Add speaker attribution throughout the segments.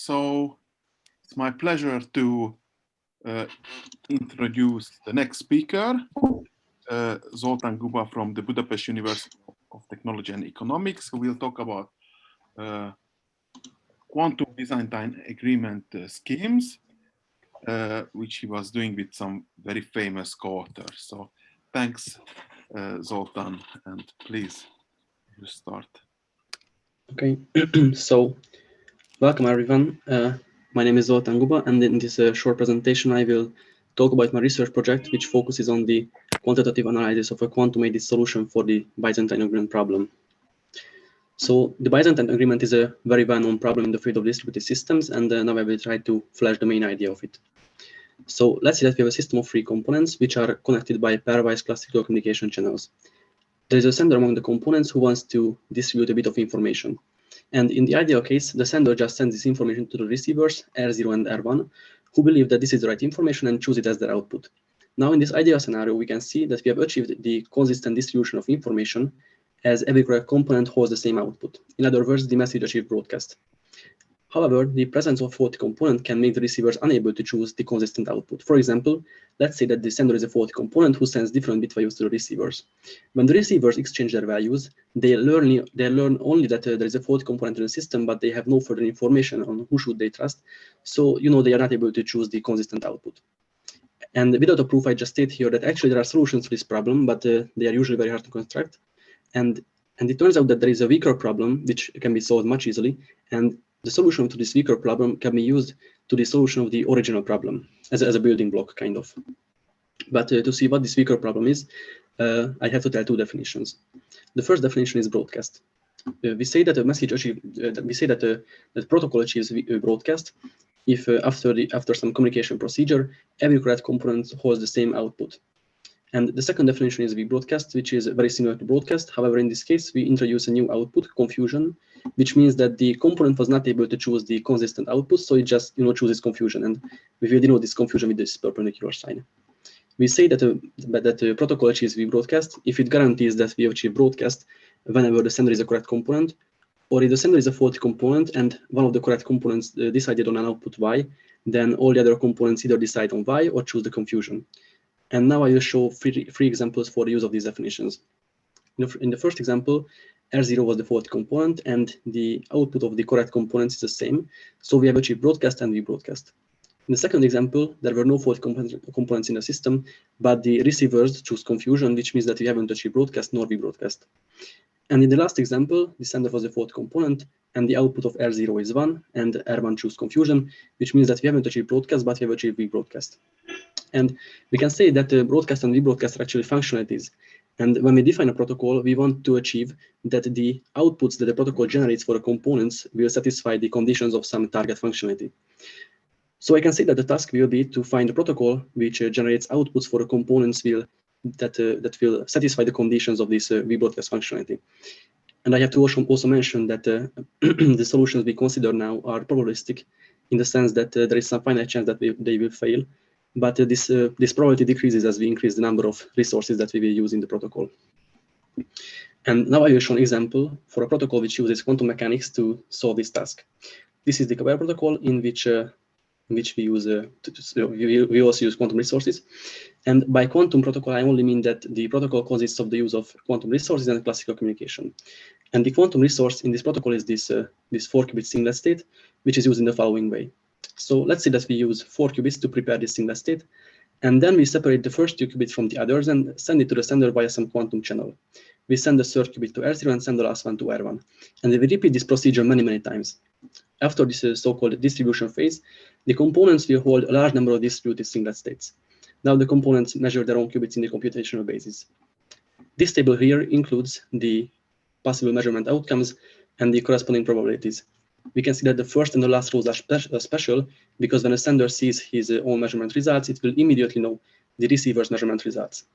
Speaker 1: So it's my pleasure to introduce the next speaker, Zoltán Guba from the Budapest University of Technology and Economics, who will talk about quantum Byzantine agreement schemes, which he was doing with some very famous co-authors. So thanks, Zoltán, and please, you start.
Speaker 2: Okay, so welcome everyone. My name is Zoltán Guba, and in this short presentation, I will talk about my research project, which focuses on the quantitative analysis of a quantum-aided solution for the Byzantine agreement problem. So the Byzantine agreement is a very well-known problem in the field of distributed systems, and now I will try to flash the main idea of it. So let's say that we have a system of three components, which are connected by pairwise classical communication channels. There is a sender among the components who wants to distribute a bit of information. And in the ideal case, the sender just sends this information to the receivers, R0 and R1, who believe that this is the right information and choose it as their output. Now, in this ideal scenario, we can see that we have achieved the consistent distribution of information as every correct component holds the same output. In other words, the message achieved broadcast. However, the presence of faulty component can make the receivers unable to choose the consistent output. For example, let's say that the sender is a faulty component who sends different bit values to the receivers. When the receivers exchange their values, they learn only that there is a faulty component in the system, but they have no further information on who should they trust. So, they are not able to choose the consistent output. And without a proof, I just state here that actually there are solutions to this problem, but they are usually very hard to construct. And it turns out that there is a weaker problem, which can be solved much easily. And the solution to this weaker problem can be used to the solution of the original problem as a building block, kind of. But to see what this weaker problem is, I have to tell two definitions. The first definition is broadcast. We say that a message that protocol achieves broadcast if after some communication procedure, every correct component holds the same output. And the second definition is broadcast, which is very similar to broadcast. However, in this case, we introduce a new output, confusion, which means that the component was not able to choose the consistent output, so it just chooses confusion. And we will denote this confusion with this perpendicular sign. We say that the protocol achieves broadcast if it guarantees that we achieve broadcast whenever the sender is a correct component, or if the sender is a faulty component and one of the correct components decided on an output Y, then all the other components either decide on Y or choose the confusion. And now I will show three examples for the use of these definitions. In the first example, R0 was the faulty component, and the output of the correct components is the same. So we have achieved broadcast and rebroadcast. In the second example, there were no faulty components in the system, but the receivers choose confusion, which means that we haven't achieved broadcast nor rebroadcast. And in the last example, the sender was the faulty component, and the output of R0 is 1, and R1 choose confusion, which means that we haven't achieved broadcast, but we have achieved rebroadcast. And we can say that the broadcast and rebroadcast are actually functionalities. And when we define a protocol, we want to achieve that the outputs that the protocol generates for the components will satisfy the conditions of some target functionality. So I can say that the task will be to find a protocol which generates outputs for the components that will satisfy the conditions of this rebroadcast functionality. And I have to also mention that the solutions we consider now are probabilistic in the sense that there is some finite chance that they will fail. But this probability decreases as we increase the number of resources that we will use in the protocol. And now I will show an example for a protocol which uses quantum mechanics to solve this task. This is the QWorld protocol in which we use we also use quantum resources. And by quantum protocol, I only mean that the protocol consists of the use of quantum resources and classical communication. And the quantum resource in this protocol is this 4-qubit singlet state, which is used in the following way. So let's say that we use 4 qubits to prepare this singlet state, and then we separate the first 2 qubits from the others and send it to the sender via some quantum channel. We send the third qubit to R0 and send the last one to R1. And we repeat this procedure many, many times. After this so-called distribution phase, the components will hold a large number of distributed singlet states. Now the components measure their own qubits in the computational basis. This table here includes the possible measurement outcomes and the corresponding probabilities. We can see that the first and the last rows are special because when a sender sees his own measurement results, it will immediately know the receiver's measurement results.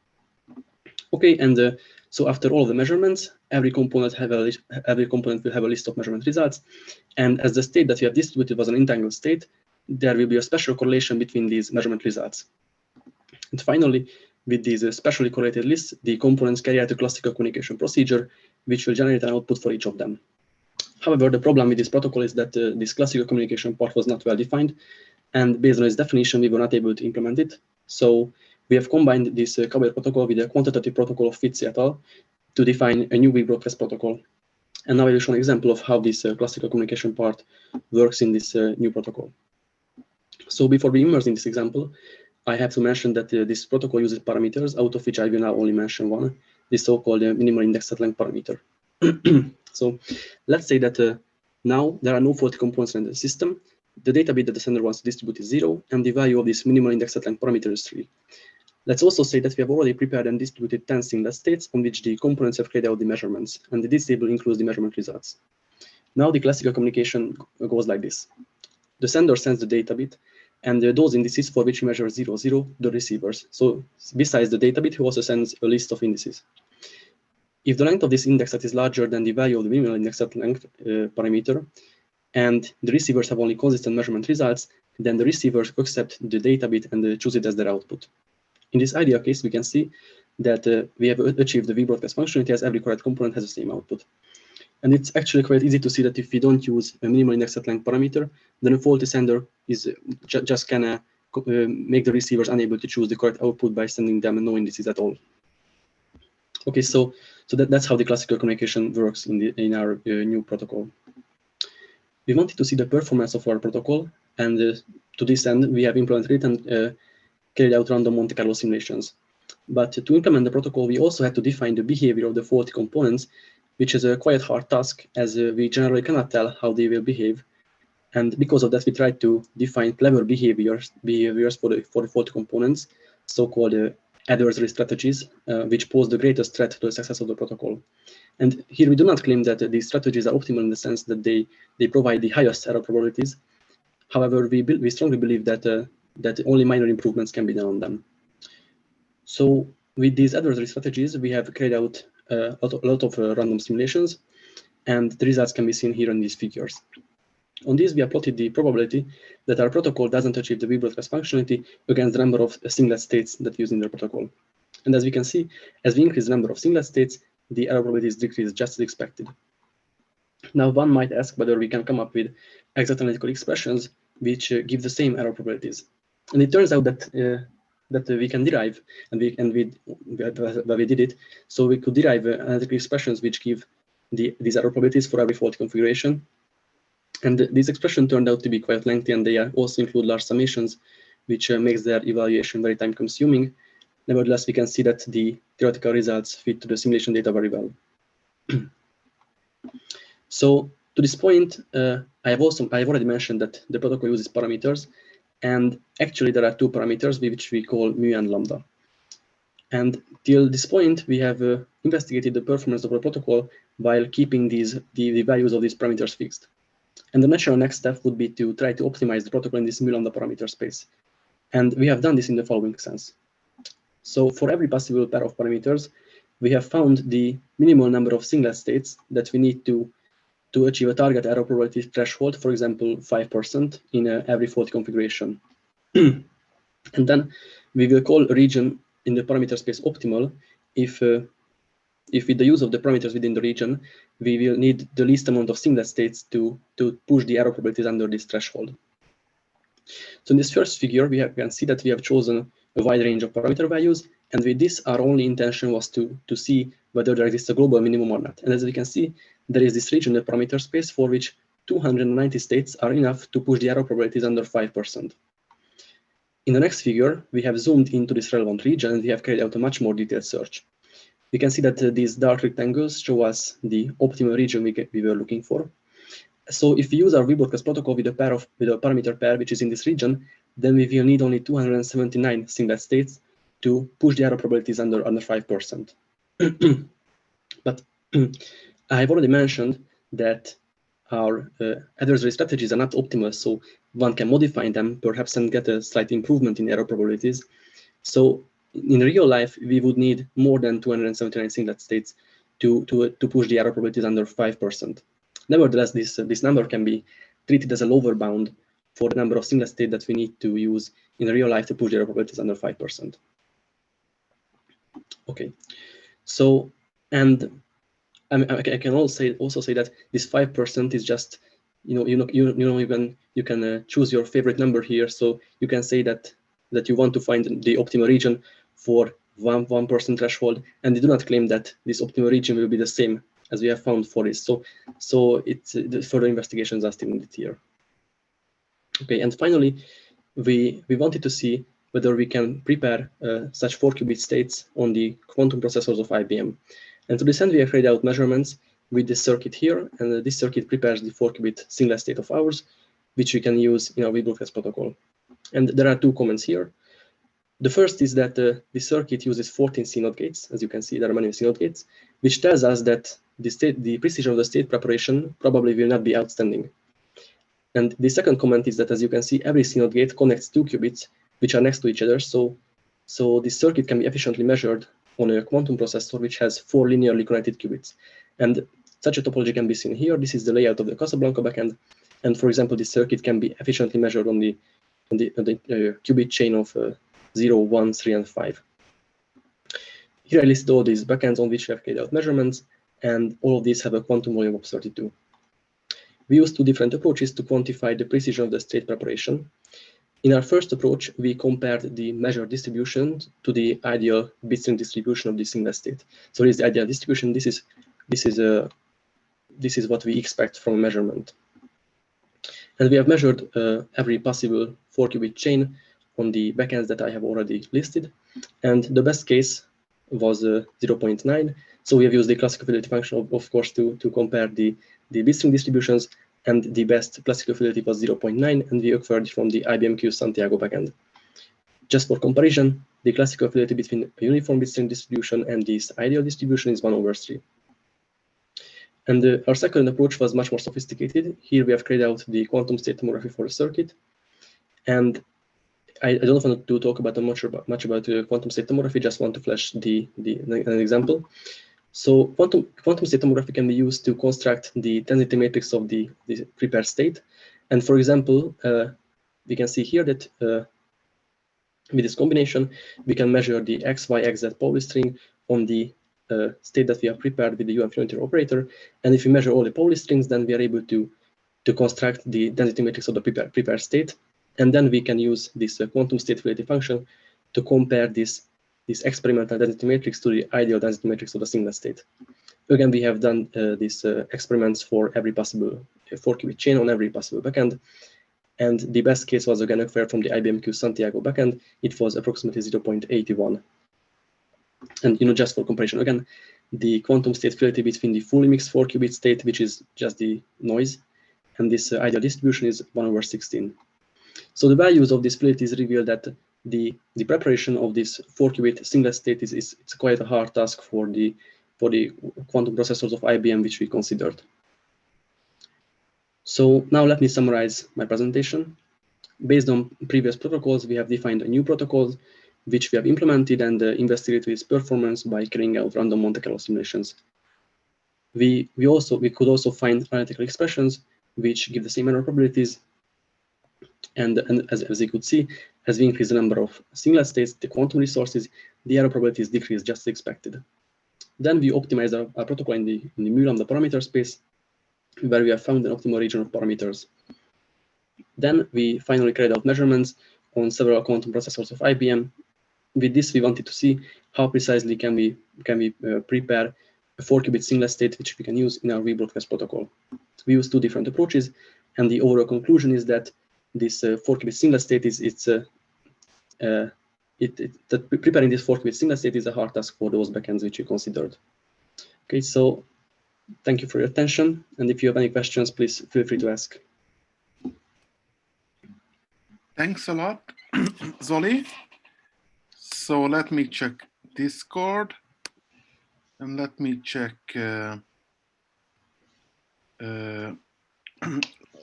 Speaker 2: Okay, and so after all of the measurements, every component will have a list of measurement results. And as the state that we have distributed was an entangled state, there will be a special correlation between these measurement results. And finally, with these specially correlated lists, the components carry out a classical communication procedure, which will generate an output for each of them. However, the problem with this protocol is that this classical communication part was not well defined, and based on its definition, we were not able to implement it. So we have combined this QWorld protocol with a quantitative protocol of Fitz et al. To define a new weak broadcast protocol. And now I will show an example of how this classical communication part works in this new protocol. So before we immerse in this example, I have to mention that this protocol uses parameters, out of which I will now only mention one, this so-called minimal index set length parameter. So let's say that now there are no faulty components in the system. The data bit that the sender wants to distribute is 0, and the value of this minimal index set length parameter is 3. Let's also say that we have already prepared and distributed 10 singlet states on which the components have carried out the measurements, and this table includes the measurement results. Now the classical communication goes like this. The sender sends the data bit, and those indices for which we measure 0, 0, the receivers. So besides the data bit, he also sends a list of indices. If the length of this index set is larger than the value of the minimal index set length parameter, and the receivers have only consistent measurement results, then the receivers accept the data bit and choose it as their output. In this ideal case, we can see that we have achieved the V-broadcast functionality as every correct component has the same output. And it's actually quite easy to see that if we don't use a minimal index set length parameter, then a faulty sender is just can make the receivers unable to choose the correct output by sending them no indices at all. Okay, so that's how the classical communication works in our new protocol. We wanted to see the performance of our protocol, and to this end, we have implemented it and carried out random Monte Carlo simulations. But to implement the protocol, we also had to define the behavior of the faulty components, which is a quite hard task, as we generally cannot tell how they will behave. And because of that, we tried to define clever behaviors for the faulty components, so-called adversary strategies, which pose the greatest threat to the success of the protocol. And here we do not claim that these strategies are optimal in the sense that they provide the highest error probabilities. However, we strongly believe that that only minor improvements can be done on them. So with these adversary strategies, we have carried out a lot of random simulations, and the results can be seen here in these figures. On these, we have plotted the probability that our protocol doesn't achieve the V-broadcast functionality against the number of singlet states that use in the protocol. And as we can see, as we increase the number of singlet states, the error probabilities decrease just as expected. Now, one might ask whether we can come up with exact analytical expressions which give the same error probabilities. And it turns out that we can derive, and we did it. So we could derive analytical expressions which give these error probabilities for every faulty configuration. And this expression turned out to be quite lengthy, and they also include large summations, which makes their evaluation very time-consuming. Nevertheless, we can see that the theoretical results fit to the simulation data very well. So to this point, I've already mentioned that the protocol uses parameters, and actually there are two parameters which we call mu and lambda. And till this point, we have investigated the performance of the protocol while keeping the values of these parameters fixed. And the natural next step would be to try to optimize the protocol in this mu lambda parameter space. And we have done this in the following sense. So for every possible pair of parameters, we have found the minimal number of singlet states that we need to achieve a target error probability threshold, for example, 5% in every faulty configuration. And then we will call a region in the parameter space optimal if with the use of the parameters within the region, we will need the least amount of singlet states to push the error probabilities under this threshold. So in this first figure, we can see that we have chosen a wide range of parameter values, and with this, our only intention was to see whether there exists a global minimum or not. And as we can see, there is this region in the parameter space for which 290 states are enough to push the error probabilities under 5%. In the next figure, we have zoomed into this relevant region, and we have carried out a much more detailed search. We can see that these dark rectangles show us the optimal region we were looking for. So if we use our V-broadcast protocol with a parameter pair which is in this region, then we will need only 279 singlet states to push the error probabilities under 5%. But I have already mentioned that our adversary strategies are not optimal, so one can modify them perhaps and get a slight improvement in error probabilities. So in real life, we would need more than 279 singlet states to push the error probabilities under 5%. Nevertheless, this number can be treated as a lower bound for the number of singlet states that we need to use in real life to push the error probabilities under 5%. Okay, so, and I can also say that this 5% is just, you can choose your favorite number here. So you can say that you want to find the optimal region for 1% threshold, and they do not claim that this optimal region will be the same as we have found for this. So it's the further investigations are still needed here. Okay, and finally, we wanted to see whether we can prepare such 4-qubit states on the quantum processors of IBM. And to this end, we have carried out measurements with this circuit here, and this circuit prepares the 4-qubit singlet state of ours, which we can use in our V-broadcast protocol. And there are two comments here. The first is that the circuit uses 14 CNOT gates. As you can see, there are many CNOT gates, which tells us that the precision of the state preparation probably will not be outstanding. And the second comment is that, as you can see, every CNOT gate connects 2 qubits, which are next to each other. So this circuit can be efficiently measured on a quantum processor, which has 4 linearly connected qubits. And such a topology can be seen here. This is the layout of the Casablanca backend. And for example, this circuit can be efficiently measured on the qubit chain of 0, 1, 3, and 5. Here I list all these backends on which we have carried out measurements, and all of these have a quantum volume of 32. We use two different approaches to quantify the precision of the state preparation. In our first approach, we compared the measured distribution to the ideal bit-string distribution of the singlet state. So this is the ideal distribution. This is what we expect from a measurement. And we have measured every possible 4-qubit chain on the backends that I have already listed. And the best case was 0.9. So we have used the classical fidelity function, of course, to compare the bit-string distributions, and the best classical fidelity was 0.9, and we acquired from the IBM Q Santiago backend. Just for comparison, the classical fidelity between a uniform bit-string distribution and this ideal distribution is 1/3. And our second approach was much more sophisticated. Here we have carried out the quantum state tomography for the circuit. And I don't want to talk about much about quantum state tomography, just want to flash an example. So quantum state tomography can be used to construct the density matrix of the prepared state. And for example, we can see here that with this combination, we can measure the x, y, x, z Pauli string on the state that we have prepared with the UM-Frontier operator. And if we measure all the Pauli strings, then we are able to construct the density matrix of the prepared state. And then we can use this quantum state fidelity function to compare this experimental density matrix to the ideal density matrix of the singlet state. Again, we have done these experiments for every possible 4-qubit chain on every possible backend. And the best case was again acquired from the IBM Q Santiago backend. It was approximately 0.81. And just for comparison, again, the quantum state fidelity between the fully mixed 4-qubit state, which is just the noise, and this ideal distribution is 1/16. So the values of these fidelities reveal that the preparation of this 4-qubit singlet state is quite a hard task for the quantum processors of IBM, which we considered. So now let me summarize my presentation. Based on previous protocols, we have defined a new protocol, which we have implemented and investigated its performance by carrying out random Monte Carlo simulations. We could also find analytical expressions which give the same error probabilities. And as you could see, as we increase the number of singlet states, the quantum resources, the error probabilities decrease just as expected. Then we optimize our protocol in the mu-lambda parameter space, where we have found an optimal region of parameters. Then we finally carried out measurements on several quantum processors of IBM. With this, we wanted to see how precisely can we prepare a 4-qubit singlet state, which we can use in our V-broadcast protocol. We use two different approaches, and the overall conclusion is that this 4-qubit singlet state preparing this 4-qubit singlet state is a hard task for those backends which we considered. Okay, so thank you for your attention, and if you have any questions, please feel free to ask.
Speaker 1: Thanks a lot, Zoli. So let me check Discord, and let me check.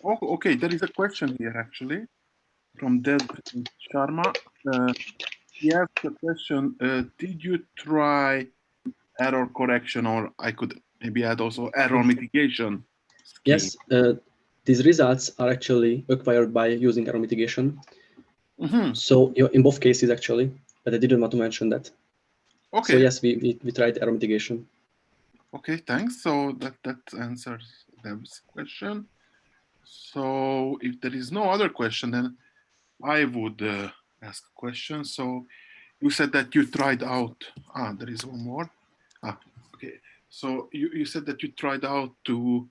Speaker 1: Oh, okay, there is a question here actually from Dev Sharma. He asked a question, did you try error correction, or I could maybe add also error mitigation scheme?
Speaker 2: Yes, these results are actually acquired by using error mitigation. Mm-hmm. So in both cases actually, but I didn't want to mention that. Okay. So yes, we tried error mitigation.
Speaker 1: Okay, thanks. So that answers Deb's question. So if there is no other question, then I would ask a question. So you said that you tried out, there is one more. Okay. So you said that you tried out to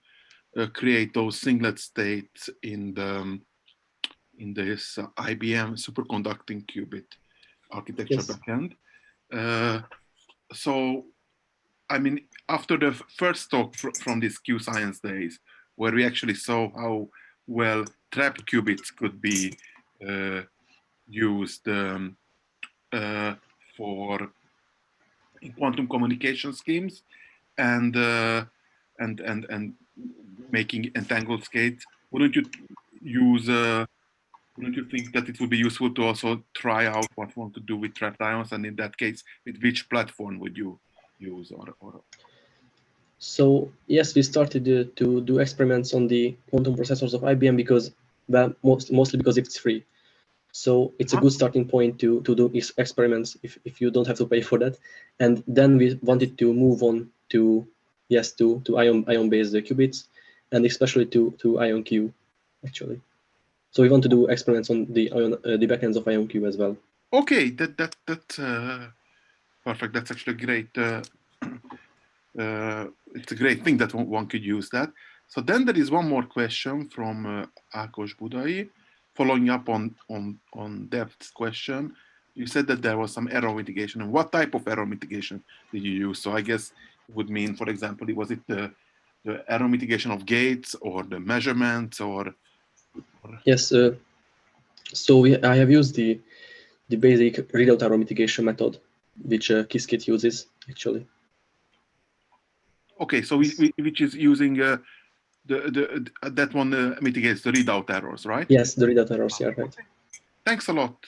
Speaker 1: create those singlet states in this IBM superconducting qubit architecture
Speaker 2: Yes.
Speaker 1: backend. So, I mean, after the first talk from these Q Science Days, where we actually saw how well trapped qubits could be used for quantum communication schemes and making entangled states, wouldn't you use? Wouldn't you think that it would be useful to also try out what one could do with trapped ions, and in that case, with which platform would you use? Or...
Speaker 2: So yes, we started to do experiments on the quantum processors of IBM because, well, mostly because it's free. So it's a good starting point to do experiments if you don't have to pay for that. And then we wanted to move on to ion-based qubits, and especially to IonQ, actually. So we want to do experiments on the backends of IonQ as well.
Speaker 1: Okay, that's perfect. That's actually great. It's a great thing that one could use that. So then there is one more question from Ákos Budai, following up on Deb's question. You said that there was some error mitigation, and what type of error mitigation did you use? So I guess it would mean, for example, was it the error mitigation of gates or the measurements or...
Speaker 2: Yes. So I have used the basic readout error mitigation method, which Qiskit uses actually.
Speaker 1: Okay, so which is using that one mitigates the readout errors, right?
Speaker 2: Yes, the readout errors. Yeah, right.
Speaker 1: Thanks a lot.